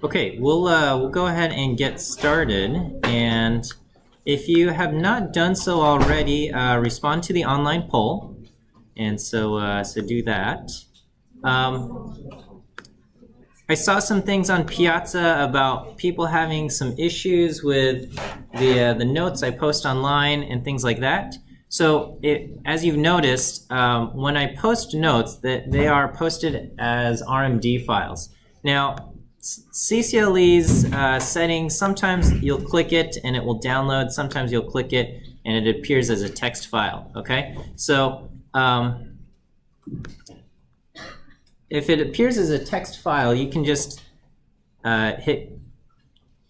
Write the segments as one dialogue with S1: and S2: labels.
S1: Okay, we'll go ahead and get started. And if you have not done so already, respond to the online poll. And so do that. I saw some things on Piazza about people having some issues with the notes I post online and things like that. So as you've noticed, when I post notes, that they are posted as RMD files. Now, CCLE's settings, sometimes you'll click it and it will download. Sometimes you'll click it and it appears as a text file. Okay, so if it appears as a text file, you can just hit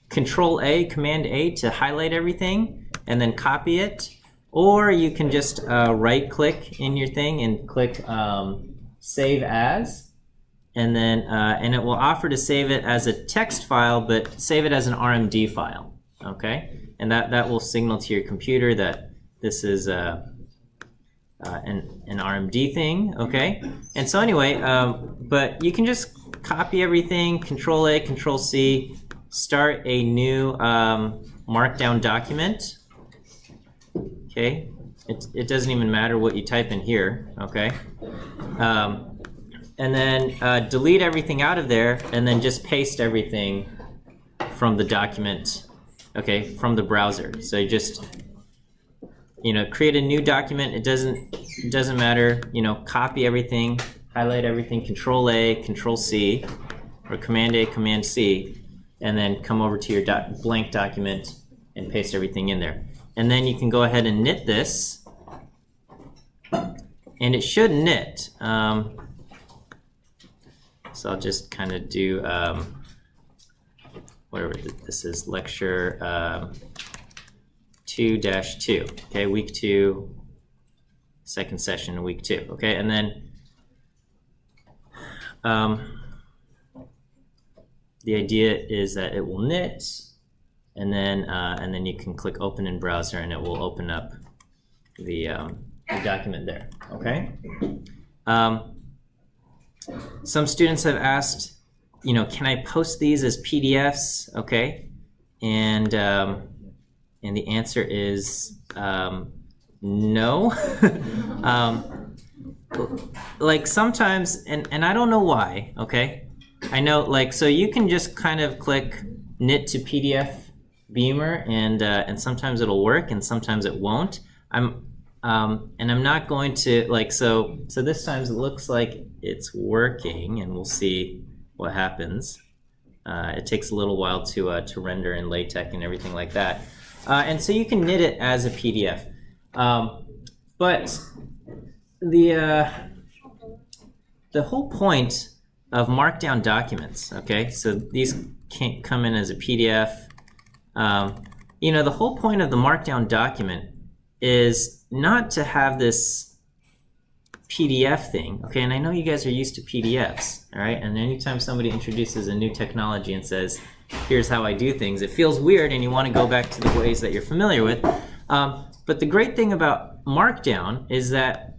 S1: Control-A, Command-A to highlight everything and then copy it. Or you can just right-click in your thing and click Save As. And then and it will offer to save it as a text file, but save it as an RMD file. Okay? And that will signal to your computer that this is an RMD thing, okay? And so anyway, but you can just copy everything, Control-A, Control-C, start a new Markdown document, okay? It doesn't even matter what you type in here, okay? And then delete everything out of there, and then just paste everything from the document, okay, from the browser. So you just create a new document. It doesn't matter. Copy everything, highlight everything, Control-A, Control-C, or Command-A, Command-C, and then come over to your blank document and paste everything in there. And then you can go ahead and knit this, and it should knit. So I'll just kind of do whatever this is, lecture 2-2, okay, week 2, second session, week 2, okay, and then the idea is that it will knit, and then you can click open in browser, and it will open up the document there, okay. Some students have asked, can I post these as PDFs, okay, and the answer is no. Like sometimes, and I don't know why, okay? I know, so you can just kind of click knit to PDF Beamer, and sometimes it'll work, and sometimes it won't. And I'm not going to, so this time it looks like it's working, and we'll see what happens. It takes a little while to render in LaTeX and everything like that. And so you can knit it as a PDF. But the whole point of Markdown documents, okay, so these can't come in as a PDF. The whole point of the Markdown document is not to have this PDF thing, okay, and I know you guys are used to PDFs, all right, and anytime somebody introduces a new technology and says, here's how I do things, it feels weird and you want to go back to the ways that you're familiar with. But the great thing about Markdown is that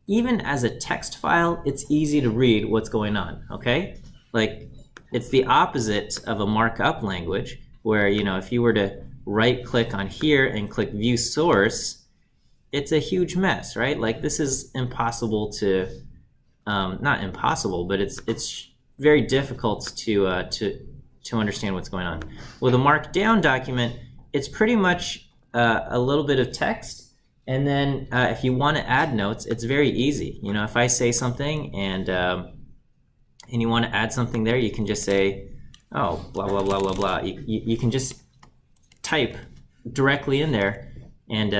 S1: even as a text file, it's easy to read what's going on, okay? It's the opposite of a markup language where, if you were to right-click on here and click View Source, it's a huge mess, right? This is impossible to, not impossible, but it's very difficult to understand what's going on. With a Markdown document, it's pretty much a little bit of text, and then if you want to add notes, it's very easy. If I say something and you want to add something there, you can just say, oh, blah, blah, blah, blah, blah. You can just type directly in there, and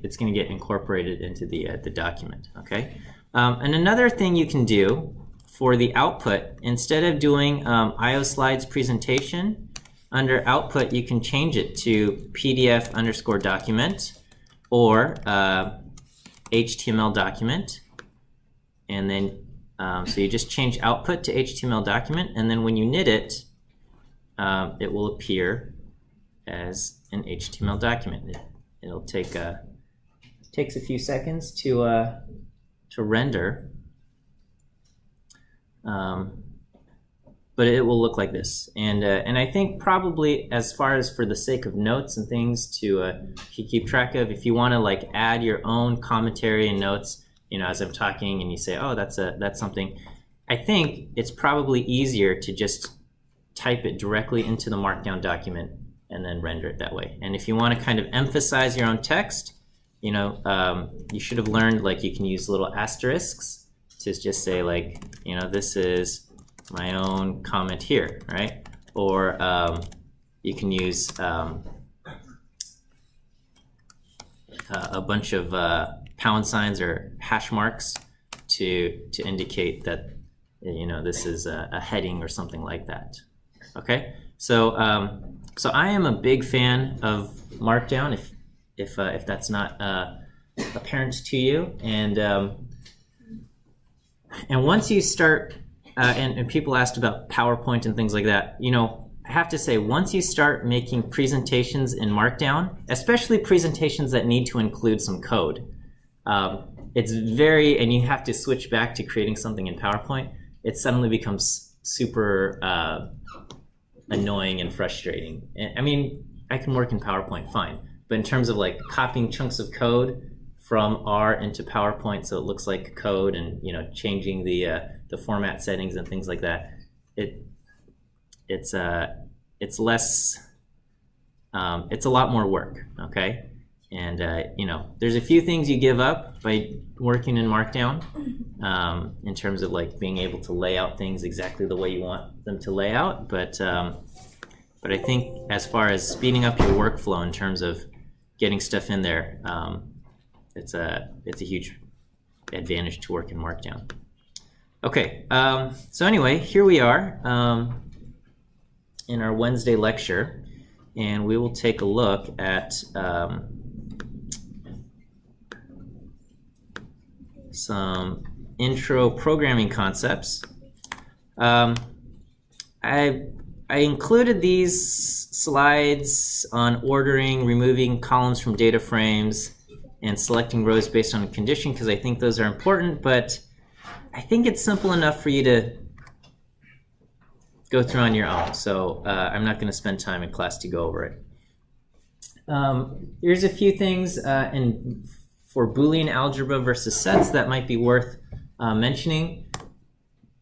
S1: it's going to get incorporated into the document, okay? And another thing you can do for the output, instead of doing IO slides presentation, under output you can change it to PDF_document or HTML document, and then so you just change output to HTML document, and then when you knit it, it will appear as an HTML document. It'll takes a few seconds to render. but it will look like this. And I think probably as far as for the sake of notes and things to keep track of, if you want to like add your own commentary and notes, you know, as I'm talking and you say, oh, that's something, I think it's probably easier to just type it directly into the Markdown document and then render it that way. And if you want to kind of emphasize your own text, you know, you should have learned like you can use little asterisks to just say like, you know, this is my own comment here, right? Or you can use a bunch of pound signs or hash marks to indicate that, you know, this is a heading or something like that. Okay, so so I am a big fan of Markdown. If that's not apparent to you, and once you start, and people asked about PowerPoint and things like that, you know, I have to say, once you start making presentations in Markdown, especially presentations that need to include some code, it's very, and you have to switch back to creating something in PowerPoint, it suddenly becomes super annoying and frustrating. I mean, I can work in PowerPoint fine, but in terms of like copying chunks of code from R into PowerPoint so it looks like code, and you know, changing the format settings and things like that, it's less, it's a lot more work. Okay, and you know, there's a few things you give up by working in Markdown, in terms of like being able to lay out things exactly the way you want them to lay out, but I think as far as speeding up your workflow in terms of getting stuff in there, it's a huge advantage to work in Markdown. Okay, so anyway, here we are in our Wednesday lecture, and we will take a look at some intro programming concepts. I included these slides on ordering, removing columns from data frames, and selecting rows based on a condition because I think those are important, but I think it's simple enough for you to go through on your own, so I'm not going to spend time in class to go over it. Here's a few things for Boolean algebra versus sets that might be worth mentioning.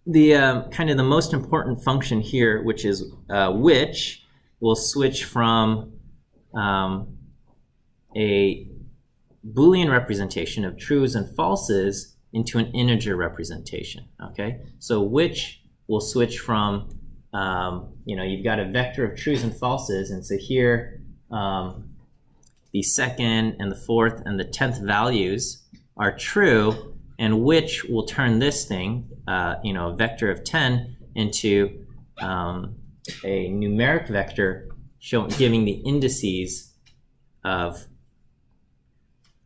S1: The kind of the most important function here, which is which, will switch from a Boolean representation of trues and falses into an integer representation. Okay, so which will switch from you know, you've got a vector of trues and falses, and so here the second and the fourth and the 10th values are true, and which will turn this thing, you know, a vector of 10 into a numeric vector giving the indices of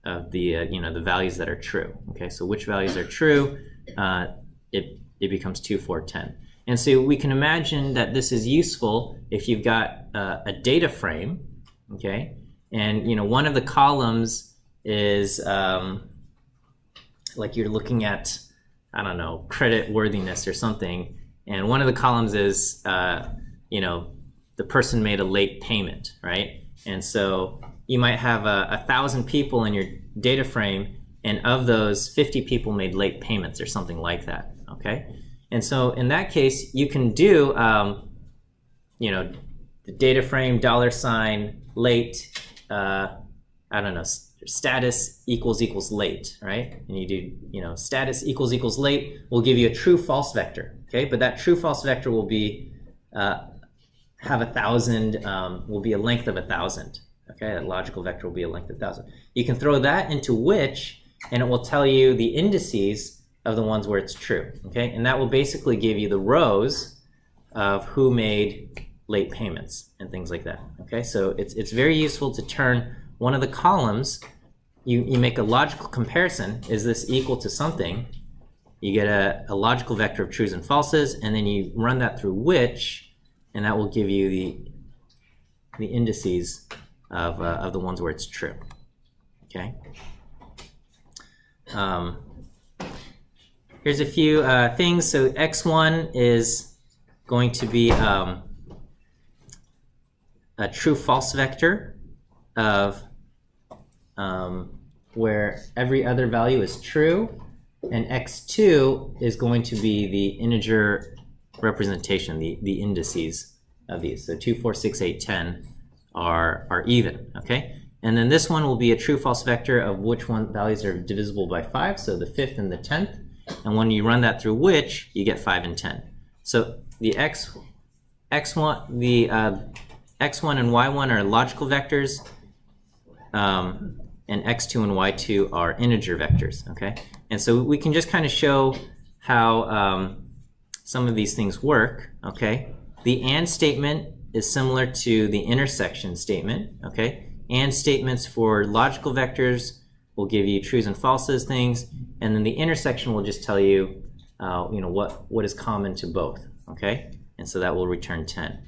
S1: the you know, the values that are true. Okay, so which values are true, it becomes 2, 4, 10. And so we can imagine that this is useful if you've got a data frame, okay, and you know, one of the columns is like you're looking at, I don't know, credit worthiness or something, and one of the columns is you know, the person made a late payment, right? And so you might have 1,000 people in your data frame, and of those 50 people made late payments or something like that. Okay, and so in that case you can do you know, the data frame $ late, I don't know, status equals late, right? And you do, you know, status equals late will give you a true false vector. Okay, but that true false vector will be have 1,000, will be a length of 1,000. Okay, that logical vector will be a length of 1,000. You can throw that into which, and it will tell you the indices of the ones where it's true. Okay, and that will basically give you the rows of who made late payments and things like that. Okay, so it's very useful to turn one of the columns. You make a logical comparison. Is this equal to something? You get a logical vector of trues and falses, and then you run that through which, and that will give you the indices of the ones where it's true. Okay. Here's a few things. So x1 is going to be a true-false vector of where every other value is true, and x2 is going to be the integer representation, the indices of these. So 2, 4, 6, 8, 10 are even, okay? And then this one will be a true-false vector of which one values are divisible by 5, so the 5th and the 10th. And when you run that through which, you get 5 and 10. So the x1 and y1 are logical vectors, and x2 and y2 are integer vectors, okay? And so we can just kind of show how some of these things work, okay? The AND statement is similar to the intersection statement, okay? AND statements for logical vectors will give you trues and falses things, and then the intersection will just tell you, what is common to both, okay? And so that will return 10.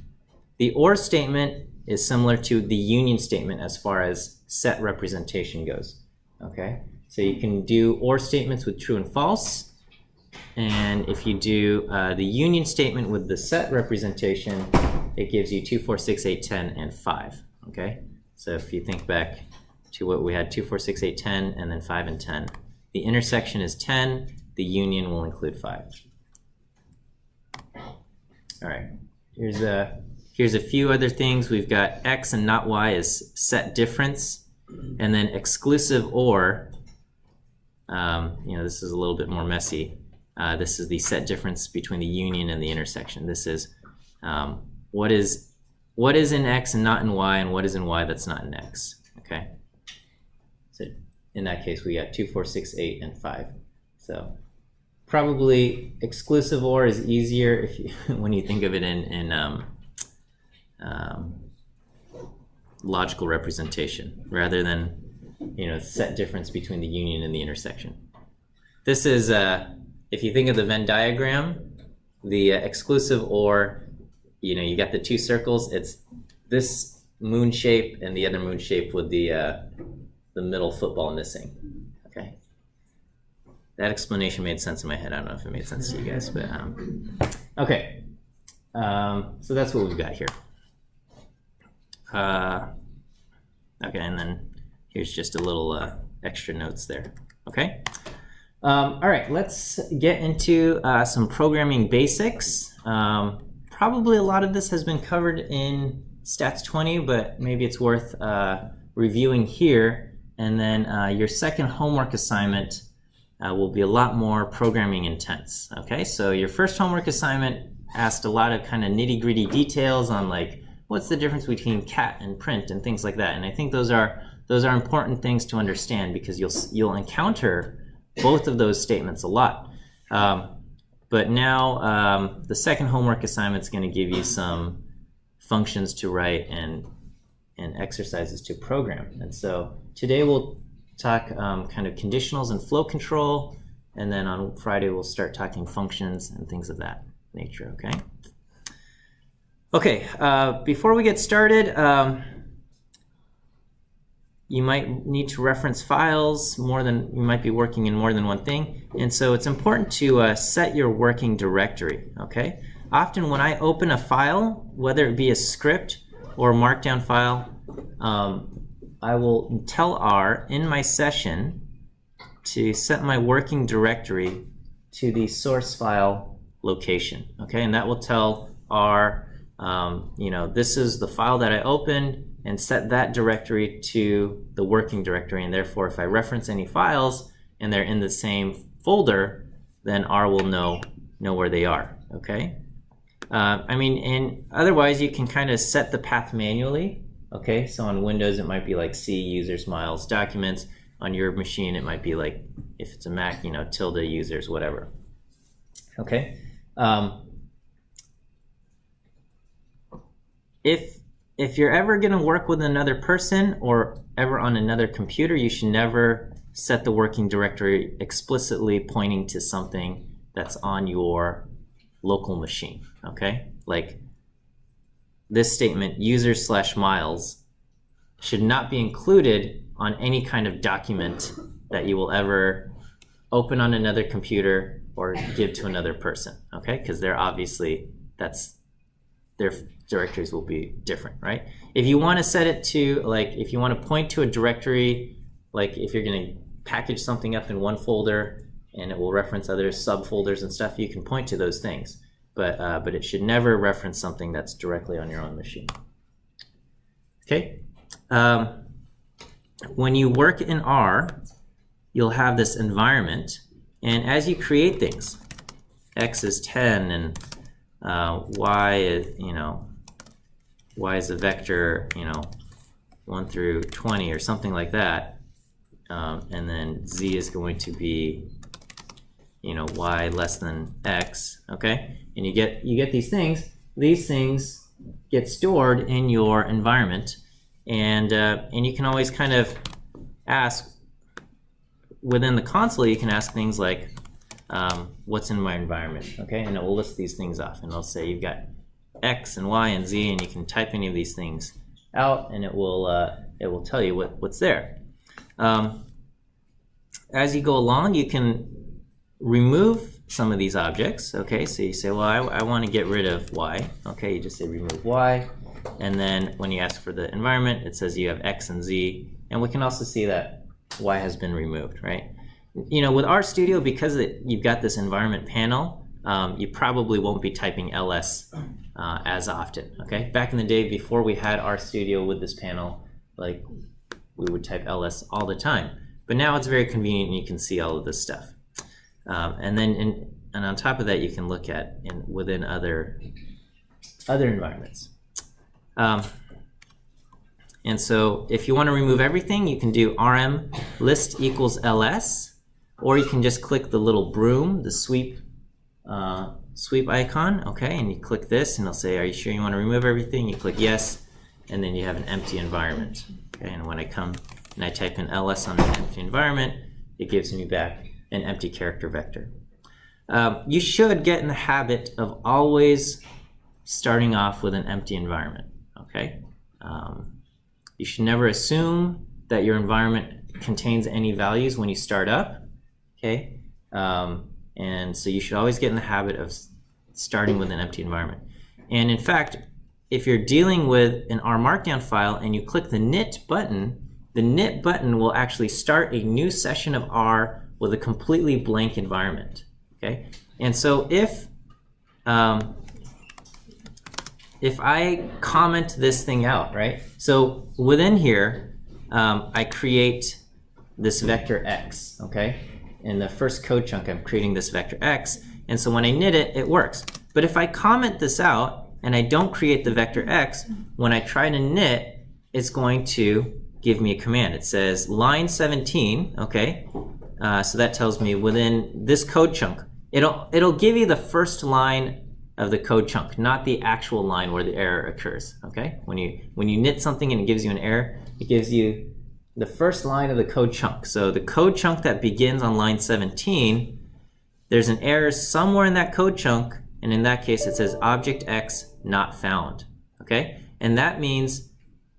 S1: The OR statement is similar to the union statement as far as set representation goes, okay? So you can do OR statements with true and false, and if you do the union statement with the set representation, it gives you 2, 4, 6, 8, 10, and 5, okay? So if you think back to what we had, 2, 4, 6, 8, 10, and then 5 and 10. The intersection is 10, the union will include 5. All right, here's a few other things. We've got x and not y is set difference, and then exclusive OR, this is a little bit more messy. This is the set difference between the union and the intersection. This is what is in x and not in y, and what is in y that's not in x, okay? So in that case, we got 2, 4, 6, 8, and 5. So probably exclusive OR is easier if you, when you think of it in logical representation, rather than set difference between the union and the intersection. This is if you think of the Venn diagram, the exclusive OR, you got the two circles. It's this moon shape and the other moon shape with the middle football missing. Okay, that explanation made sense in my head. I don't know if it made sense to you guys, but okay. So that's what we've got here. Okay, and then here's just a little extra notes there. Okay. All right, let's get into some programming basics. Probably a lot of this has been covered in Stats 20, but maybe it's worth reviewing here. And then your second homework assignment will be a lot more programming intense. Okay, so your first homework assignment asked a lot of kind of nitty-gritty details on like what's the difference between cat and print and things like that. And I think those are important things to understand because you'll encounter both of those statements a lot. But now the second homework assignment is going to give you some functions to write and exercises to program. And so today we'll talk kind of conditionals and flow control, and then on Friday we'll start talking functions and things of that nature, okay? Okay, before we get started, you might need to reference files you might be working in more than one thing, and so it's important to set your working directory, okay? Often when I open a file, whether it be a script or a markdown file, I will tell R in my session to set my working directory to the source file location, okay? And that will tell R, this is the file that I opened, and set that directory to the working directory, and therefore if I reference any files and they're in the same folder, then R will know where they are, okay? And otherwise you can kind of set the path manually, okay? So on Windows it might be like C, users, miles, documents. On your machine it might be like, if it's a Mac, tilde, users, whatever, okay? If you're ever going to work with another person or ever on another computer, you should never set the working directory explicitly pointing to something that's on your local machine, okay? Like this statement, users/miles, should not be included on any kind of document that you will ever open on another computer or give to another person, okay? Because they're obviously their directories will be different, right? If you want to set it to, like, if you want to point to a directory, like if you're going to package something up in one folder and it will reference other subfolders and stuff, you can point to those things. But it should never reference something that's directly on your own machine. Okay? When you work in R, you'll have this environment, and as you create things, x is 10 and y is, y is a vector, 1 through 20 or something like that, and then z is going to be, y less than x, okay? And you get these things. These things get stored in your environment, and you can always kind of ask within the console. You can ask things like, what's in my environment, okay? And it will list these things off, and it'll say you've got x and y and z, and you can type any of these things out, and it will tell you what's there. As you go along, you can remove some of these objects, okay? So you say, well, I want to get rid of y, okay? You just say remove y, and then when you ask for the environment, it says you have x and z, and we can also see that y has been removed, right? With RStudio, because you've got this environment panel, you probably won't be typing ls as often, okay? Back in the day, before we had RStudio with this panel, like, we would type ls all the time. But now it's very convenient and you can see all of this stuff. And on top of that, you can look at within other environments. And so if you want to remove everything, you can do rm list equals ls, or you can just click the little broom, the sweep icon, okay? And you click this, and it'll say, are you sure you want to remove everything? You click yes, and then you have an empty environment. Okay? And when I come and I type in ls on the empty environment, it gives me back an empty character vector. You should get in the habit of always starting off with an empty environment, okay? You should never assume that your environment contains any values when you start up, okay? And so you should always get in the habit of starting with an empty environment. And in fact, if you're dealing with an R Markdown file and you click the knit button, the knit button will actually start a new session of R with a completely blank environment, okay? And so if I comment this thing out, right? So within here, I create this vector x, okay? In the first code chunk, I'm creating this vector x, and so when I knit it, it works. But if I comment this out and I don't create the vector x, when I try to knit, it's going to give me a command. It says line 17, okay? So that tells me within this code chunk, it'll give you the first line of the code chunk, not the actual line where the error occurs, okay? When you knit something and it gives you an error, it gives you the first line of the code chunk. So the code chunk that begins on line 17, there's an error somewhere in that code chunk, and in that case it says object x not found, okay? And that means,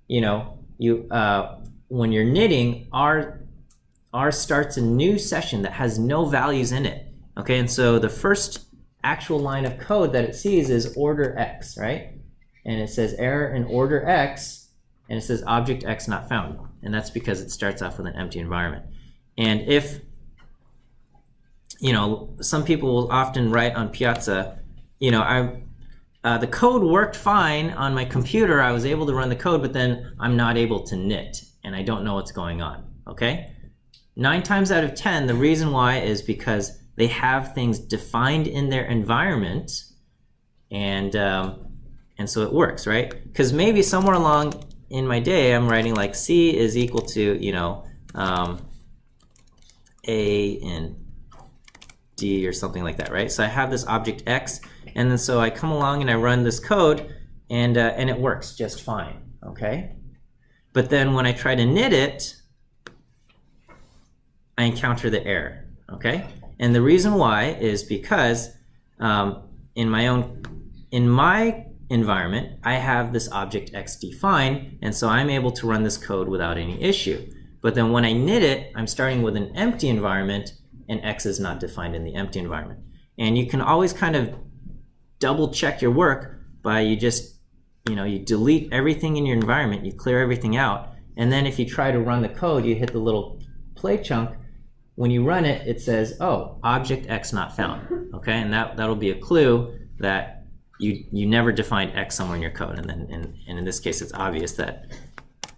S1: when you're knitting, R starts a new session that has no values in it, okay? And so the first actual line of code that it sees is order x, right? And it says error in order x, and it says object x not found. And that's because it starts off with an empty environment. And if, some people will often write on Piazza, the code worked fine on my computer, I was able to run the code, but then I'm not able to knit, and I don't know what's going on, okay? 9 times out of 10, the reason why is because they have things defined in their environment, and so it works, right? Because maybe somewhere along in my day, I'm writing like C is equal to, A and D or something like that, right? So I have this object X, and then so I come along and I run this code, and it works just fine, okay? But then when I try to knit it, I encounter the error, okay? And the reason why is because in my environment, I have this object X defined, and so I'm able to run this code without any issue. But then when I knit it, I'm starting with an empty environment, and X is not defined in the empty environment. And you can always kind of double check your work by you delete everything in your environment, you clear everything out, and then if you try to run the code, you hit the little play chunk. When you run it, it says, oh, object X not found, okay? And that'll be a clue that you never defined X somewhere in your code. And in this case, it's obvious that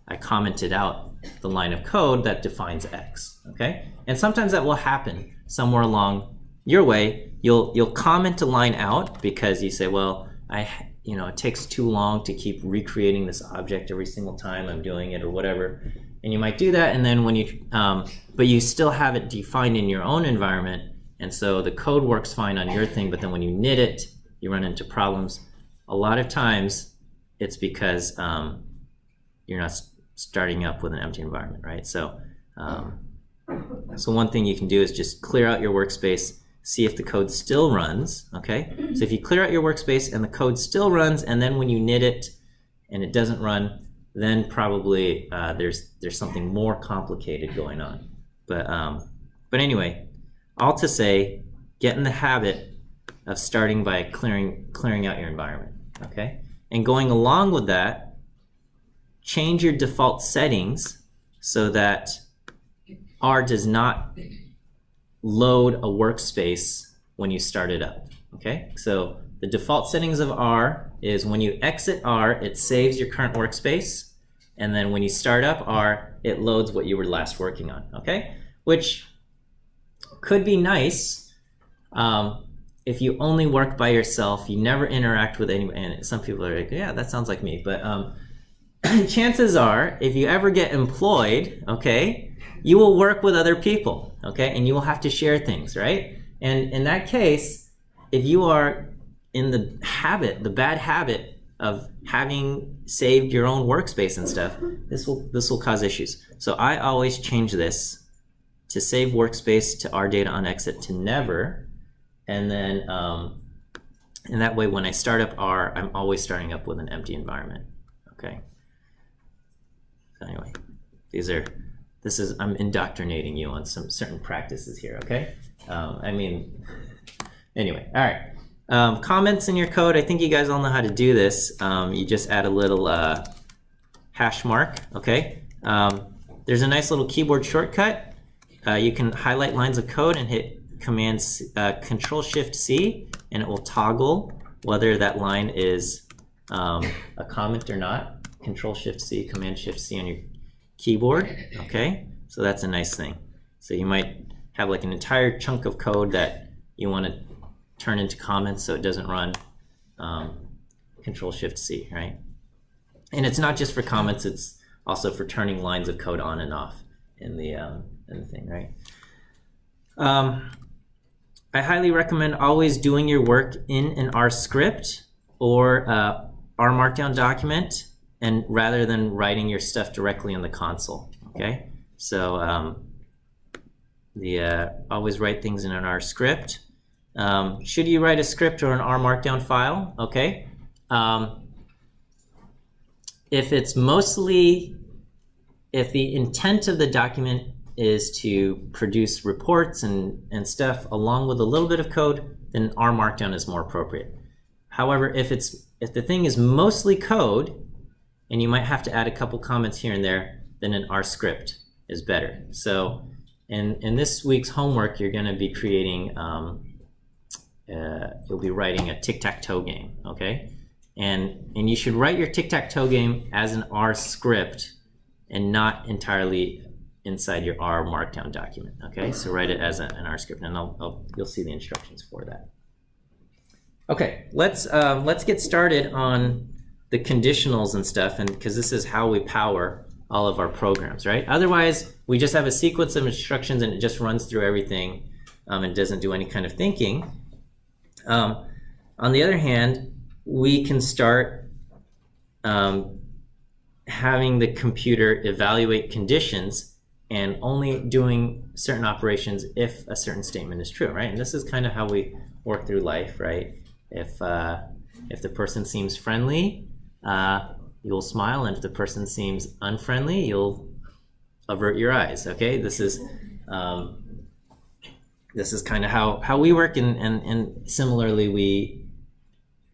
S1: I commented out the line of code that defines X, okay? And sometimes that will happen somewhere along your way. You'll comment a line out because you say, well, it takes too long to keep recreating this object every single time I'm doing it or whatever. And you might do that, and then when but you still have it defined in your own environment, and so the code works fine on your thing, but then when you knit it, you run into problems. A lot of times, it's because you're not starting up with an empty environment, right? So one thing you can do is just clear out your workspace, see if the code still runs, okay? So if you clear out your workspace and the code still runs, and then when you knit it and it doesn't run, then probably there's something more complicated going on. But anyway, all to say, get in the habit of starting by clearing out your environment, okay? And going along with that, change your default settings so that R does not load a workspace when you start it up, okay? So the default settings of R is when you exit R, it saves your current workspace, and then when you start up R, it loads what you were last working on, okay? Which could be nice if you only work by yourself, you never interact with anyone, and some people are like, yeah, that sounds like me, but chances are, if you ever get employed, okay, you will work with other people, okay, and you will have to share things, right? And in that case, if you are in the bad habit of having saved your own workspace and stuff, this will cause issues. So I always change this to save workspace to R data on exit to never, and then and that way when I start up R, I'm always starting up with an empty environment, okay? So anyway, I'm indoctrinating you on some certain practices here, okay? Anyway, all right. Comments in your code, I think you guys all know how to do this. You just add a little hash mark, okay? There's a nice little keyboard shortcut. You can highlight lines of code and hit Control-Shift-C, and it will toggle whether that line is a comment or not. Control-Shift-C, Command-Shift-C on your keyboard, okay? So that's a nice thing. So you might have like an entire chunk of code that you want to turn into comments so it doesn't run. Control-Shift-C, right? And it's not just for comments, it's also for turning lines of code on and off in the thing, right? I highly recommend always doing your work in an R script or R Markdown document, and rather than writing your stuff directly in the console, okay? So always write things in an R script. Should you write a script or an R Markdown file, okay? If the intent of the document is to produce reports and stuff along with a little bit of code, then R Markdown is more appropriate. However, if the thing is mostly code, and you might have to add a couple comments here and there, then an R script is better. So in this week's homework, you're going to be creating, you'll be writing a tic-tac-toe game, okay? And you should write your tic-tac-toe game as an R script and not entirely inside your R Markdown document, okay? So write it as an R script, and you'll see the instructions for that. Okay, let's get started on the conditionals and stuff, and because this is how we power all of our programs, right? Otherwise, we just have a sequence of instructions and it just runs through everything and doesn't do any kind of thinking. On the other hand, we can start having the computer evaluate conditions and only doing certain operations if a certain statement is true, right? And this is kind of how we work through life, right? If the person seems friendly, you'll smile, and if the person seems unfriendly, you'll avert your eyes, okay? This is kind of how we work, and similarly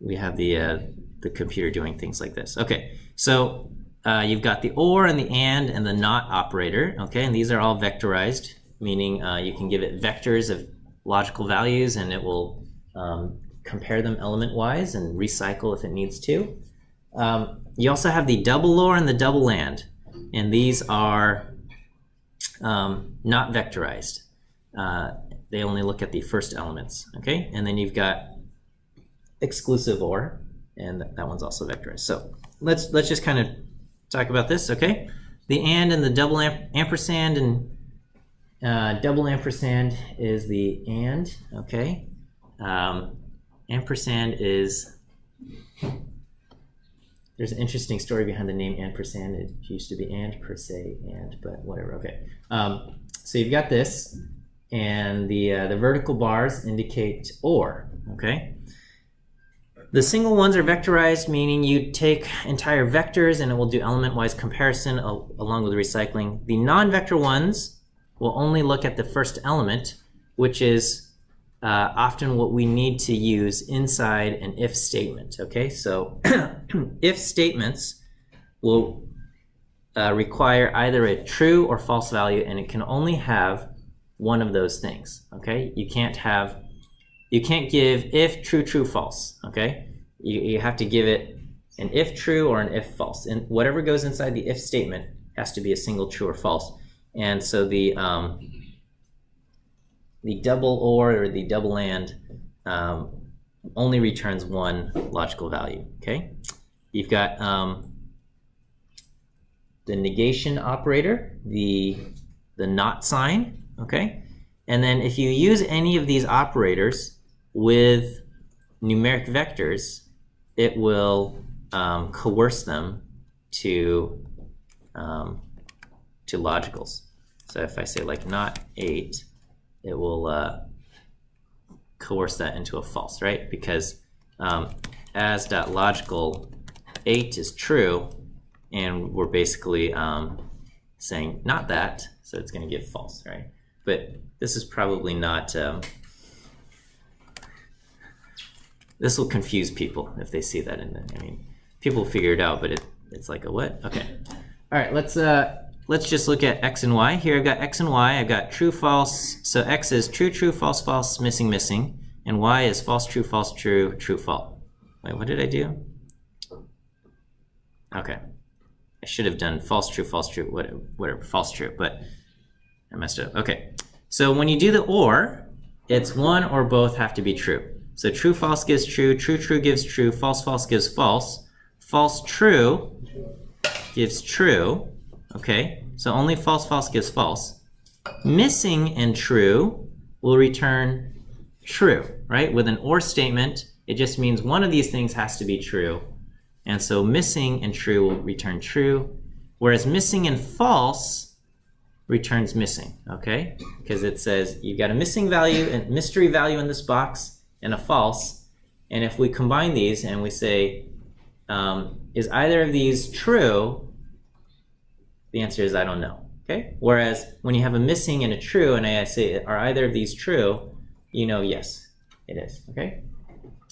S1: we have the computer doing things like this. Okay, so you've got the or and the and the not operator. Okay, and these are all vectorized, meaning you can give it vectors of logical values, and it will compare them element-wise and recycle if it needs to. You also have the double or and the double and these are not vectorized. They only look at the first elements. Okay, and then you've got exclusive or, and that one's also vectorized. So let's just kind of talk about this. Okay, the and the double ampersand and double ampersand is the and. Okay, ampersand is, there's an interesting story behind the name ampersand. It used to be and per se and, but whatever. Okay, so you've got this, and the vertical bars indicate or. Okay, the single ones are vectorized, meaning you take entire vectors and it will do element-wise comparison along with recycling. The non-vector ones will only look at the first element, which is often what we need to use inside an if statement. Okay, so if statements will require either a true or false value, and it can only have one of those things. Okay, you can't give if true, true, false. Okay, you have to give it an if true or an if false, and whatever goes inside the if statement has to be a single true or false. And so the double or the double and only returns one logical value. Okay, you've got the negation operator, the not sign. Okay, and then if you use any of these operators with numeric vectors, it will coerce them to logicals. So if I say like not 8, it will coerce that into a false, right? Because as.logical 8 is true, and we're basically saying not that, so it's going to give false, right? But this is probably not, this will confuse people if they see that in the, I mean, people will figure it out, but it's like a what? Okay. All right, let's just look at x and y. Here I've got x and y. I've got true, false. So x is true, true, false, false, missing, missing. And y is false, true, true, false. Wait, what did I do? Okay. I should have done false, true, whatever, false, true, but I messed it up. Okay. So when you do the or, it's one or both have to be true. So true, false gives true, true, true gives true, false, false gives false, false, true gives true. Okay, so only false, false gives false. Missing and true will return true, right? With an or statement, it just means one of these things has to be true. And so missing and true will return true, whereas missing and false returns missing, okay? Because it says you've got a missing value and mystery value in this box and a false. And if we combine these and we say, is either of these true? The answer is I don't know. Okay. Whereas when you have a missing and a true, and I say, are either of these true? You know, yes, it is. Okay.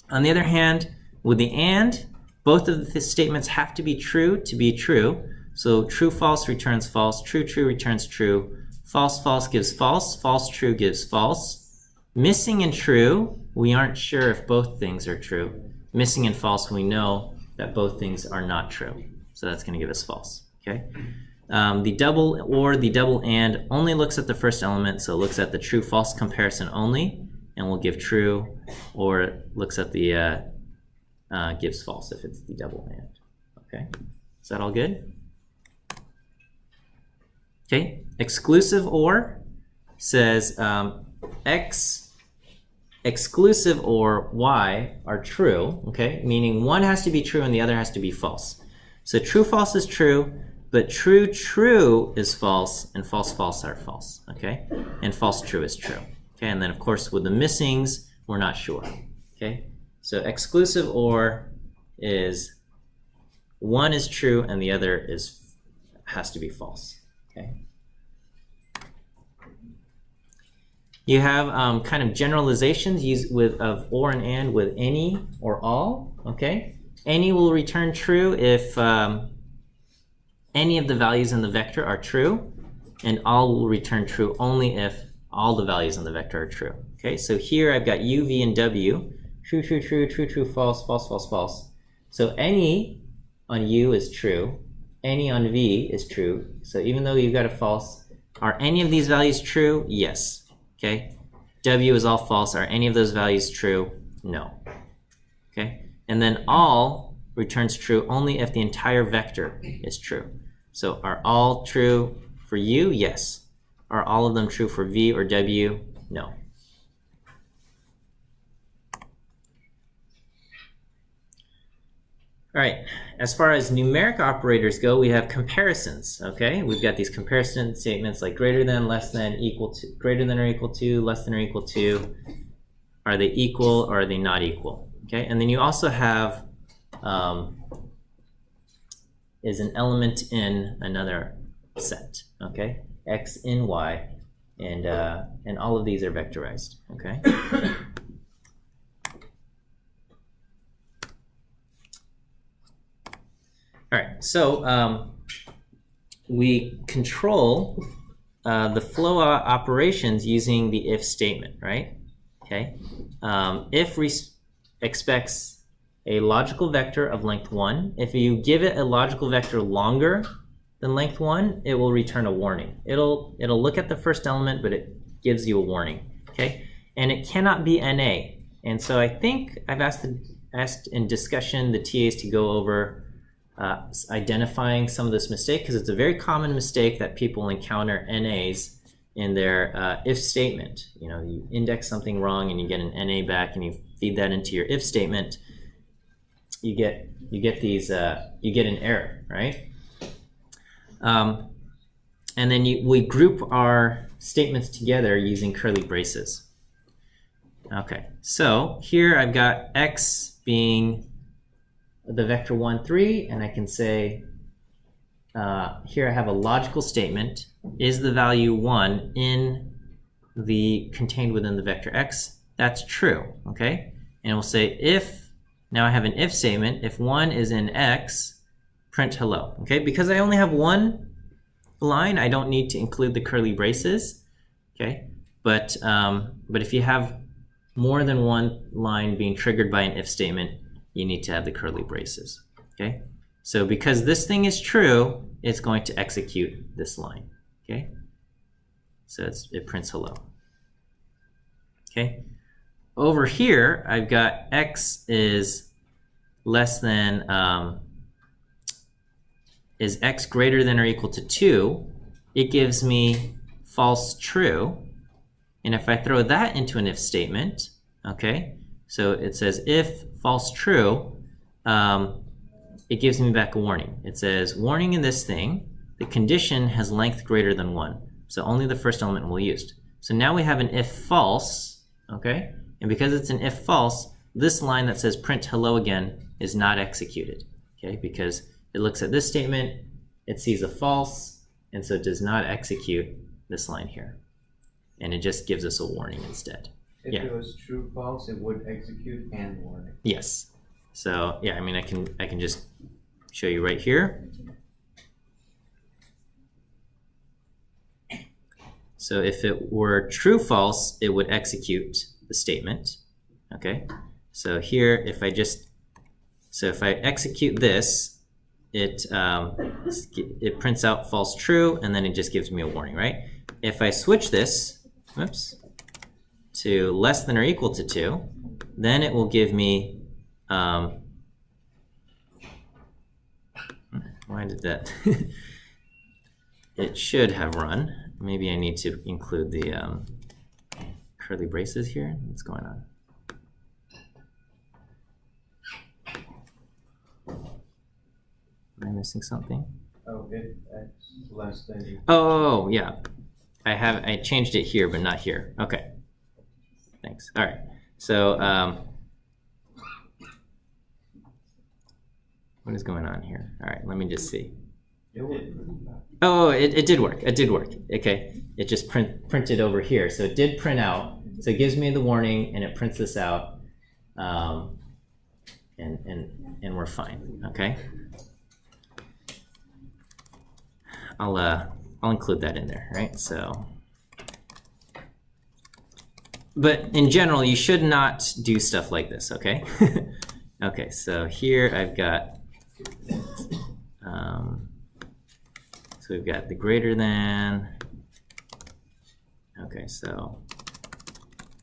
S1: On the other hand, with the and, both of the statements have to be true to be true. So true, false returns false. True, true returns true. False, false gives false. False, true gives false. Missing and true, we aren't sure if both things are true. Missing and false, we know that both things are not true. So that's going to give us false. Okay. The double or the double and only looks at the first element, so it looks at the true-false comparison only, and will give true, or looks at the gives false if it's the double and. Okay, is that all good? Okay, exclusive or says x exclusive or y are true. Okay, meaning one has to be true and the other has to be false. So true-false is true. But true, true is false, and false, false are false, okay? And false, true is true, okay? And then, of course, with the missings, we're not sure, okay? So exclusive or is one is true and the other has to be false, okay? You have kind of generalizations of or and with any or all. Okay, any will return true if any of the values in the vector are true, and all will return true only if all the values in the vector are true. Okay, so here I've got u, v, and w. True, true, true, true, true, false, false, false, false. So any on u is true, any on v is true. So even though you've got a false, are any of these values true? Yes. Okay. W is all false. Are any of those values true? No. Okay. And then all returns true only if the entire vector is true. So are all true for u? Yes. Are all of them true for v or w? No. All right, as far as numeric operators go, we have comparisons, okay? We've got these comparison statements like greater than, less than, equal to, greater than or equal to, less than or equal to. Are they equal or are they not equal, okay? And then you also have is an element in another set, okay? X in Y, and all of these are vectorized, okay? All right, so we control the flow operations using the if statement, right? Okay. If expects a logical vector of length 1. If you give it a logical vector longer than length 1, it will return a warning. It'll look at the first element, but it gives you a warning. Okay, and it cannot be NA. And so I think I've asked in discussion the TAs to go over identifying some of this mistake, because it's a very common mistake that people encounter NAs in their if statement. You know, you index something wrong and you get an NA back, and you feed that into your if statement. You get an error, right? And then we group our statements together using curly braces. Okay, so here I've got x being the vector 1, 3, and I can say, here I have a logical statement. Is the value 1 contained within the vector x? That's true, okay? And we'll say if, now I have an if statement, if 1 is in x, print hello, okay? Because I only have one line, I don't need to include the curly braces, okay? But if you have more than one line being triggered by an if statement, you need to have the curly braces, okay? So because this thing is true, it's going to execute this line, okay? So it prints hello, okay? Over here, I've got x is less than, is x greater than or equal to 2? It gives me false true. And if I throw that into an if statement, okay, so it says if false true, it gives me back a warning. It says, warning in this thing, the condition has length greater than 1. So only the first element will be used. So now we have an if false, okay? And because it's an if false, this line that says print hello again is not executed, okay? Because it looks at this statement, it sees a false, and so it does not execute this line here. And it just gives us a warning instead.
S2: If it was true false, it would execute and warning.
S1: Yes. So yeah, I mean, I can just show you right here. So if it were true false, it would execute the statement. Okay. So here, if I execute this, it prints out false true, and then it just gives me a warning, right? If I switch this, whoops, to less than or equal to 2, then it will give me, why did that? It should have run. Maybe I need to include the curly braces here. What's going on? Am I missing something?
S2: Oh, if x less than.
S1: Oh, yeah. I changed it here, but not here. Okay. Thanks. All right. So, what is going on here? All right, let me just see.
S2: It would.
S1: Oh, it did work. It did work. Okay, it just printed over here, so it did print out. So it gives me the warning, and it prints this out, and we're fine. Okay. I'll include that in there, right? So, but in general, you should not do stuff like this. Okay. Okay. So here I've got. So we've got the greater than. Okay, so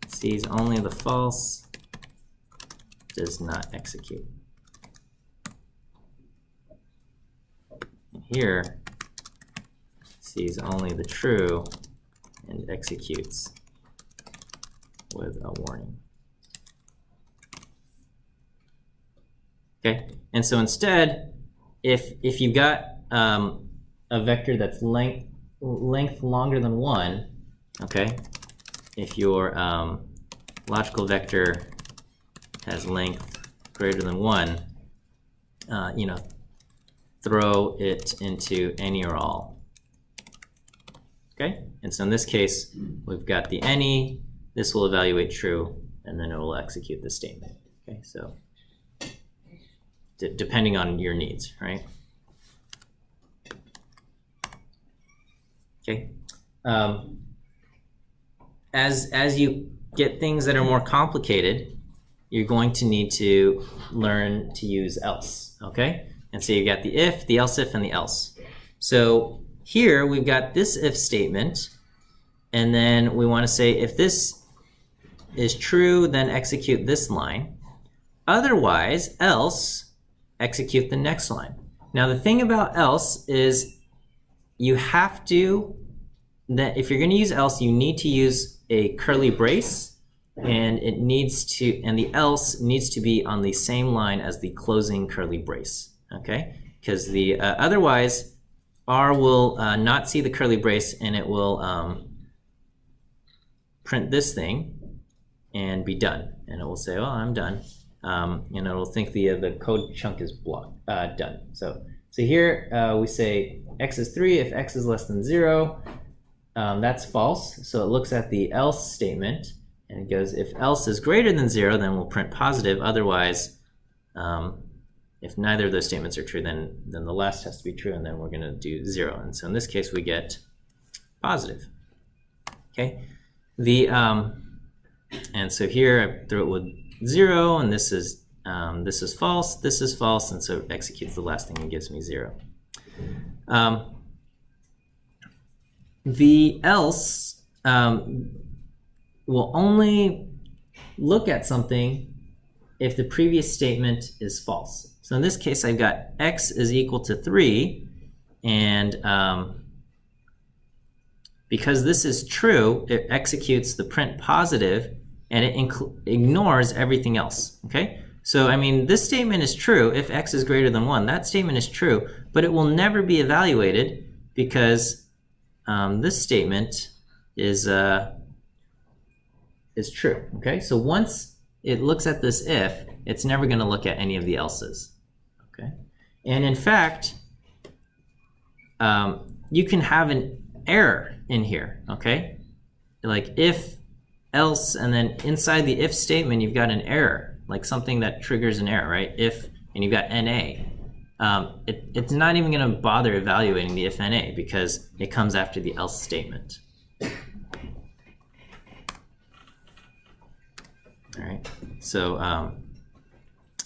S1: sees only the false, does not execute. And here, sees only the true and executes with a warning. Okay, and so instead, if you've got a vector that's length longer than 1, okay, if your logical vector has length greater than 1, you know, throw it into any or all. Okay, and so in this case, we've got the any. This will evaluate true, and then it will execute the statement. Okay, so depending on your needs, right? Okay. As you get things that are more complicated, you're going to need to learn to use else. Okay, and so you've got the if, the else if, and the else. So here we've got this if statement, and then we want to say if this is true, then execute this line. Otherwise, else, execute the next line. Now the thing about else is you have to, that if you're going to use else, you need to use a curly brace, and it needs to, and the else needs to be on the same line as the closing curly brace. Okay, because the otherwise R will not see the curly brace, and it will print this thing and be done, and it will say, "Oh, I'm done," and it will think the code chunk is blocked, done. So here we say x is 3 if x is less than 0. That's false. So it looks at the else statement and it goes, if else is greater than 0, then we'll print positive. Otherwise, if neither of those statements are true, then the last has to be true, and then we're going to do 0. And so in this case, we get positive. Okay. And so here I throw it with 0, and this is false. This is false, and so it executes the last thing and gives me 0. The else will only look at something if the previous statement is false. So in this case, I've got x is equal to 3, and because this is true, it executes the print positive, and it ignores everything else. Okay? So, I mean, this statement is true if x is greater than 1. That statement is true, but it will never be evaluated because this statement is true. Okay, so once it looks at this if, it's never going to look at any of the else's. Okay, and in fact, you can have an error in here. Okay, like if, else, and then inside the if statement, you've got an error, like something that triggers an error, right? If, and you've got NA. It's not even going to bother evaluating the if NA because it comes after the else statement. All right. So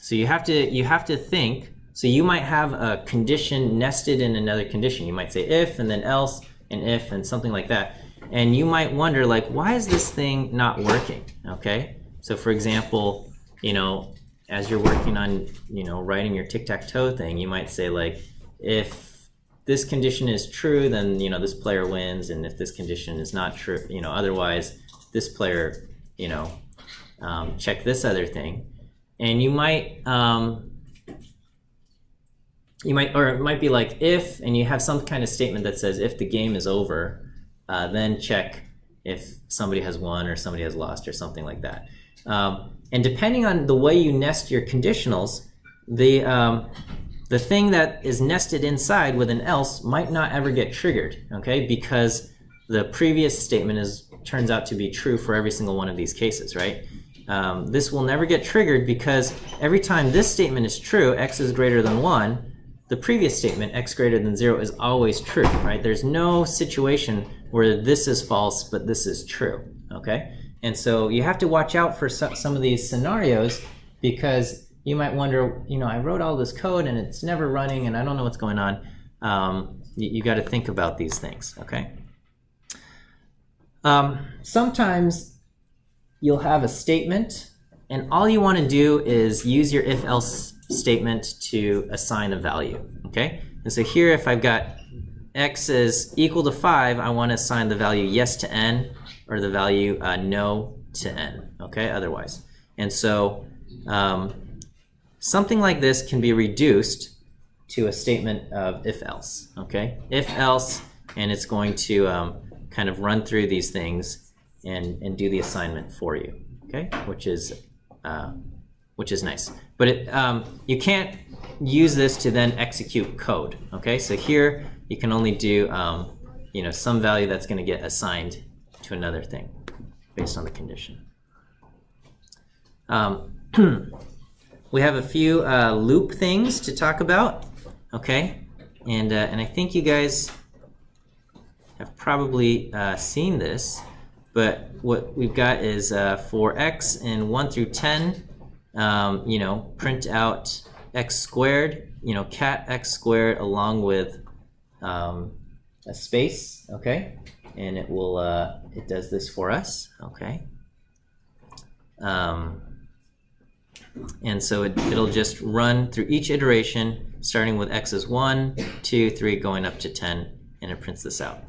S1: so you have to think. So you might have a condition nested in another condition. You might say if and then else and if and something like that. And you might wonder, like, why is this thing not working? Okay. So for example, you know, as you're working on, you know, writing your tic-tac-toe thing, you might say, like, if this condition is true, then, you know, this player wins, and if this condition is not true, you know, otherwise this player, you know, check this other thing. And you might, or it might be like if, and you have some kind of statement that says if the game is over, then check if somebody has won or somebody has lost or something like that. And depending on the way you nest your conditionals, the the thing that is nested inside with an else might not ever get triggered, okay? Because the previous statement turns out to be true for every single one of these cases, right? This will never get triggered because every time this statement is true, x is greater than 1, the previous statement, x greater than 0, is always true, right? There's no situation where this is false, but this is true, okay? And so you have to watch out for some of these scenarios because you might wonder, you know, I wrote all this code and it's never running and I don't know what's going on. You got to think about these things, okay? Sometimes you'll have a statement and all you want to do is use your if-else statement to assign a value, okay? And so here if I've got x is equal to 5, I want to assign the value yes to n or the value no to n, okay, otherwise. And so something like this can be reduced to a statement of if-else, okay? If-else, and it's going to kind of run through these things and do the assignment for you, okay? Which is nice. But you can't use this to then execute code, okay? So here you can only do you know, some value that's going to get assigned to another thing based on the condition. We have a few loop things to talk about, okay? And I think you guys have probably seen this, but what we've got is for x in 1 through 10, you know, print out x squared, you know, cat x squared along with a space, okay? And it will, it does this for us, okay? And so it'll just run through each iteration, starting with x is 1, 2, 3, going up to 10, and it prints this out.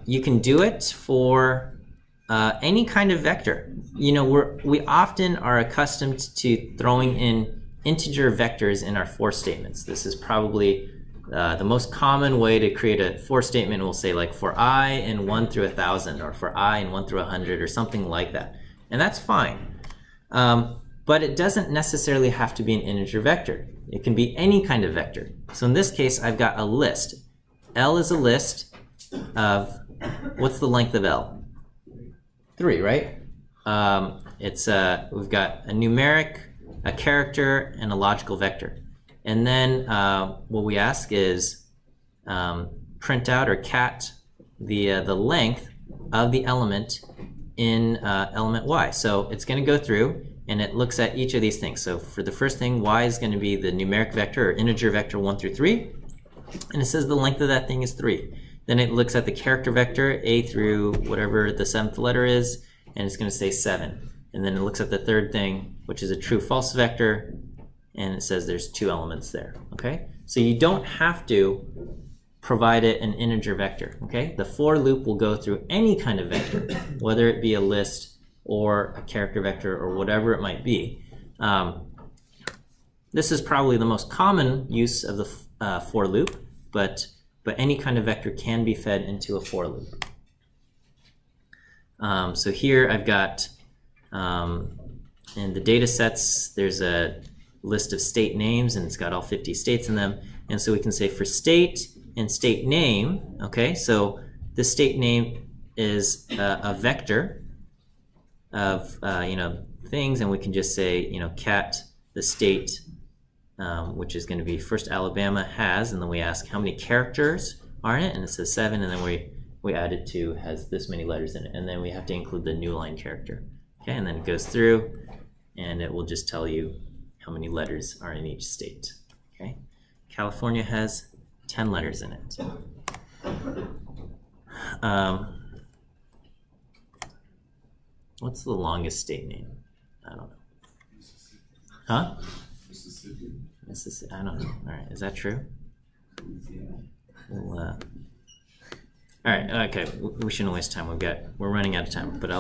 S1: You can do it for any kind of vector. You know, we often are accustomed to throwing in integer vectors in our for statements. This is probably the most common way to create a for statement. We'll say like for I in 1 through 1,000 or for I in 1 through 100 or something like that. And that's fine. But it doesn't necessarily have to be an integer vector. It can be any kind of vector. So in this case, I've got a list. L is a list of, what's the length of L? 3, right? We've got a numeric, a character, and a logical vector. And then what we ask is print out or cat the length of the element in element y. So it's going to go through and it looks at each of these things. So for the first thing, y is going to be the numeric vector or integer vector 1 through 3. And it says the length of that thing is 3. Then it looks at the character vector, a through whatever the 7th letter is, and it's going to say 7. And then it looks at the third thing, which is a true-false vector, and it says there's 2 elements there, okay? So you don't have to provide it an integer vector, okay? The for loop will go through any kind of vector, whether it be a list or a character vector or whatever it might be. This is probably the most common use of the for loop, but any kind of vector can be fed into a for loop. So here I've got, in the data sets, there's a list of state names and it's got all 50 states in them. And so we can say for state and state name, okay, so this state name is a vector of, you know, things, and we can just say, you know, cat the state, which is going to be first Alabama has, and then we ask how many characters are in it, and it says 7, and then we add it to has this many letters in it, and then we have to include the new line character. Okay, and then it goes through, and it will just tell you how many letters are in each state. Okay, California has 10 letters in it. What's the longest state name? I don't know. Huh? Mississippi. I don't know. All right, is that true? We'll, all right. Okay. We shouldn't waste time. We're running out of time. But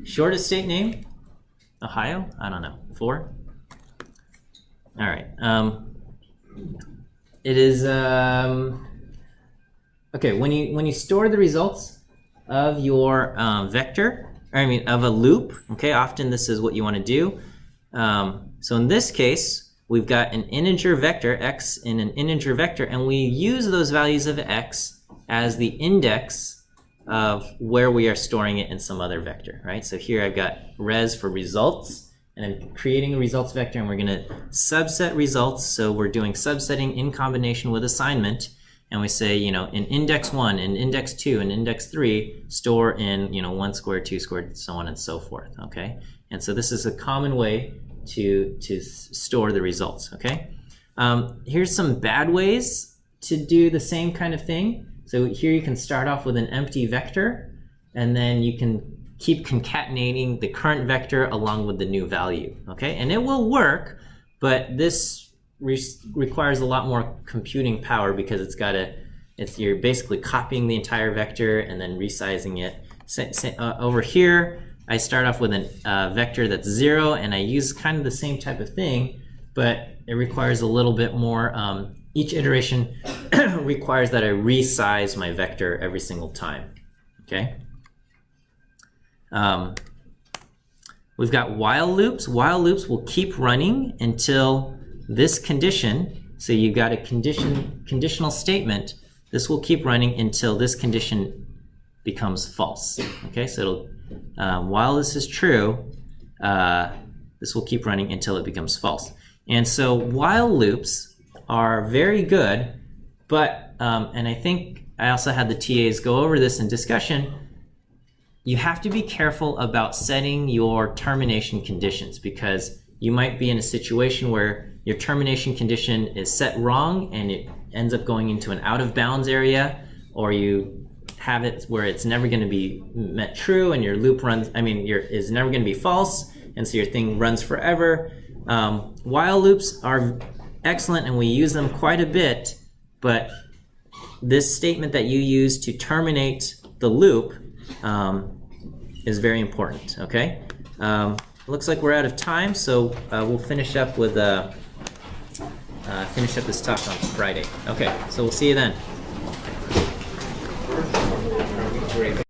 S1: shortest state name? Ohio? I don't know. 4. All right. It is okay. When you store the results of your vector, or I mean of a loop. Okay. Often this is what you want to do. So in this case, we've got an integer vector, x in an integer vector, and we use those values of x as the index of where we are storing it in some other vector, right? So here I've got res for results, and I'm creating a results vector, and we're going to subset results. So we're doing subsetting in combination with assignment, and we say, in index 1, in index 2, in index 3, store in, 1 squared, 2 squared, so on and so forth, okay? And so this is a common way to store the results, okay? Here's some bad ways to do the same kind of thing. So here you can start off with an empty vector, and then you can keep concatenating the current vector along with the new value, okay? And it will work, but this requires a lot more computing power because you're basically copying the entire vector and then resizing it. Over here, I start off with a vector that's 0, and I use kind of the same type of thing, but it requires a little bit more. Each iteration requires that I resize my vector every single time, okay? We've got while loops. While loops will keep running until this condition, so you've got a conditional statement, this will keep running until this condition becomes false, okay? So while this is true, this will keep running until it becomes false. And so while loops are very good, but, and I think I also had the TAs go over this in discussion, you have to be careful about setting your termination conditions, because you might be in a situation where your termination condition is set wrong and it ends up going into an out of bounds area, or you have it where it's never going to be met true and your loop is never going to be false, and so your thing runs forever. While loops are excellent and we use them quite a bit, but this statement that you use to terminate the loop is very important, okay? Looks like we're out of time, so we'll finish up with finish up this talk on Friday. Okay, so we'll see you then.